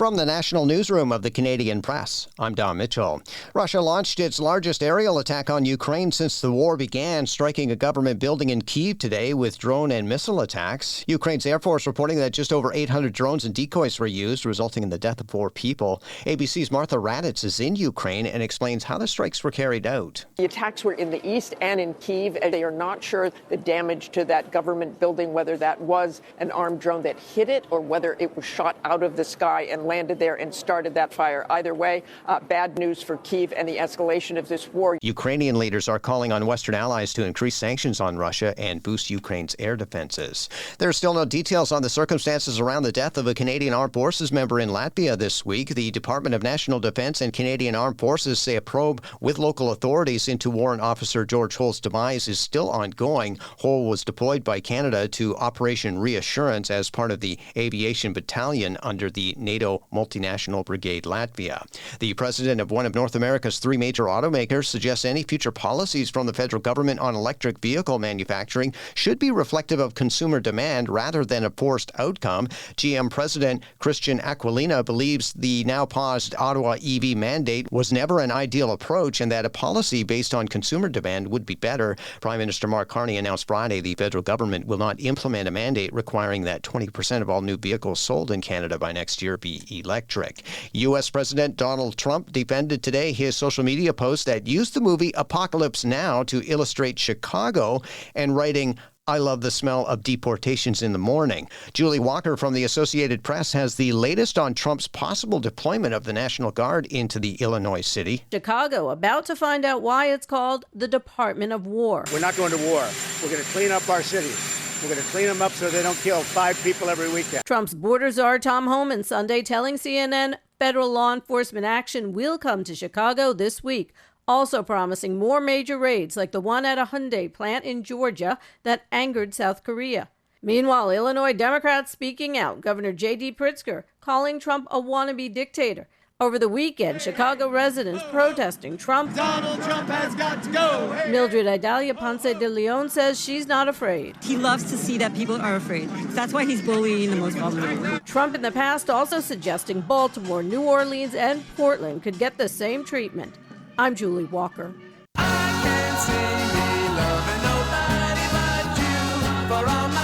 From the National Newsroom of the Canadian Press, I'm Don Mitchell. Russia launched its largest aerial attack on Ukraine since the war began, striking a government building in Kyiv today with drone and missile attacks. Ukraine's Air Force reporting that just over 800 drones and decoys were used, resulting in the death of 4 people. ABC's Martha Raddatz is in Ukraine and explains how the strikes were carried out. The attacks were in the east and in Kyiv, and they are not sure the damage to that government building, whether that was an armed drone that hit it or whether it was shot out of the sky and landed there and started that fire. Either way, bad news for Kyiv and the escalation of this war. Ukrainian leaders are calling on Western allies to increase sanctions on Russia and boost Ukraine's air defenses. There are still no details on the circumstances around the death of a Canadian Armed Forces member in Latvia this week. The Department of National Defense and Canadian Armed Forces say a probe with local authorities into Warrant Officer George Hull's demise is still ongoing. Hull was deployed by Canada to Operation Reassurance as part of the Aviation Battalion under the NATO Multinational Brigade Latvia. The president of one of North America's 3 major automakers suggests any future policies from the federal government on electric vehicle manufacturing should be reflective of consumer demand rather than a forced outcome. GM President Christian Aquilina believes the now paused Ottawa EV mandate was never an ideal approach and that a policy based on consumer demand would be better. Prime Minister Mark Carney announced Friday the federal government will not implement a mandate requiring that 20% of all new vehicles sold in Canada by next year be electric. U.S. President Donald Trump defended today his social media post that used the movie Apocalypse Now to illustrate Chicago and writing, "I love the smell of deportations in the morning." Julie Walker from the Associated Press has the latest on Trump's possible deployment of the National Guard into the Illinois city. Chicago about to find out why it's called the Department of War. We're not going to war. We're going to clean up our cities. We're going to clean them up so they don't kill 5 people every weekend. Trump's border czar Tom Homan Sunday telling CNN federal law enforcement action will come to Chicago this week, also promising more major raids like the one at a Hyundai plant in Georgia that angered South Korea. Meanwhile, Illinois Democrats speaking out. Governor J.D. Pritzker calling Trump a wannabe dictator. Over the weekend, Chicago residents protesting Trump. Donald Trump has got to go. Mildred Idalia Ponce de Leon says she's not afraid. He loves to see that people are afraid. That's why he's bullying the most vulnerable. Trump in the past also suggesting Baltimore, New Orleans, and Portland could get the same treatment. I'm Julie Walker. I can't see me loving nobody but you for all my life.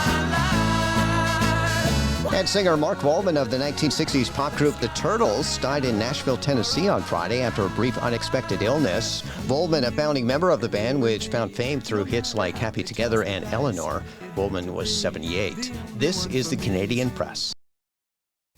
And singer Mark Volman of the 1960s pop group The Turtles died in Nashville, Tennessee on Friday after a brief unexpected illness. Volman, a founding member of the band, which found fame through hits like Happy Together and Eleanor. Volman was 78. This is the Canadian Press.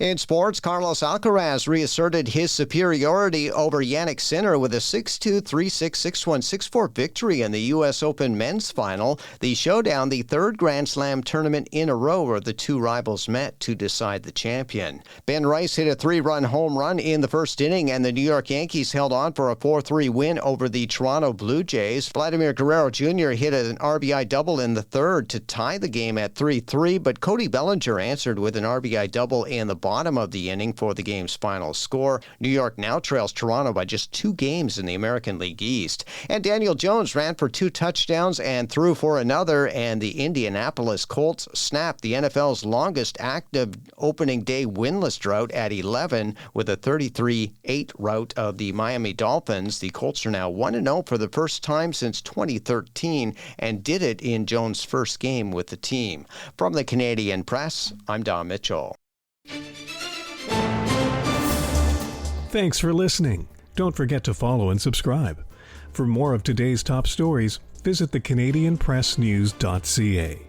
In sports, Carlos Alcaraz reasserted his superiority over Jannik Sinner with a 6-2, 3-6, 6-1, 6-4 victory in the U.S. Open men's final. The showdown, the 3rd Grand Slam tournament in a row where the 2 rivals met to decide the champion. Ben Rice hit a 3-run home run in the first inning, and the New York Yankees held on for a 4-3 win over the Toronto Blue Jays. Vladimir Guerrero Jr. hit an RBI double in the 3rd to tie the game at 3-3, but Cody Bellinger answered with an RBI double in the bottom of the inning for the game's final score. New York now trails Toronto by just 2 games in the American League East. And Daniel Jones ran for 2 touchdowns and threw for another, and the Indianapolis Colts snapped the NFL's longest active opening day winless drought at 11 with a 33-8 rout of the Miami Dolphins. The Colts are now 1-0 for the first time since 2013 and did it in Jones' first game with the team. From the Canadian Press, I'm Don Mitchell. Thanks for listening. Don't forget to follow and subscribe. For more of today's top stories, visit thecanadianpressnews.ca.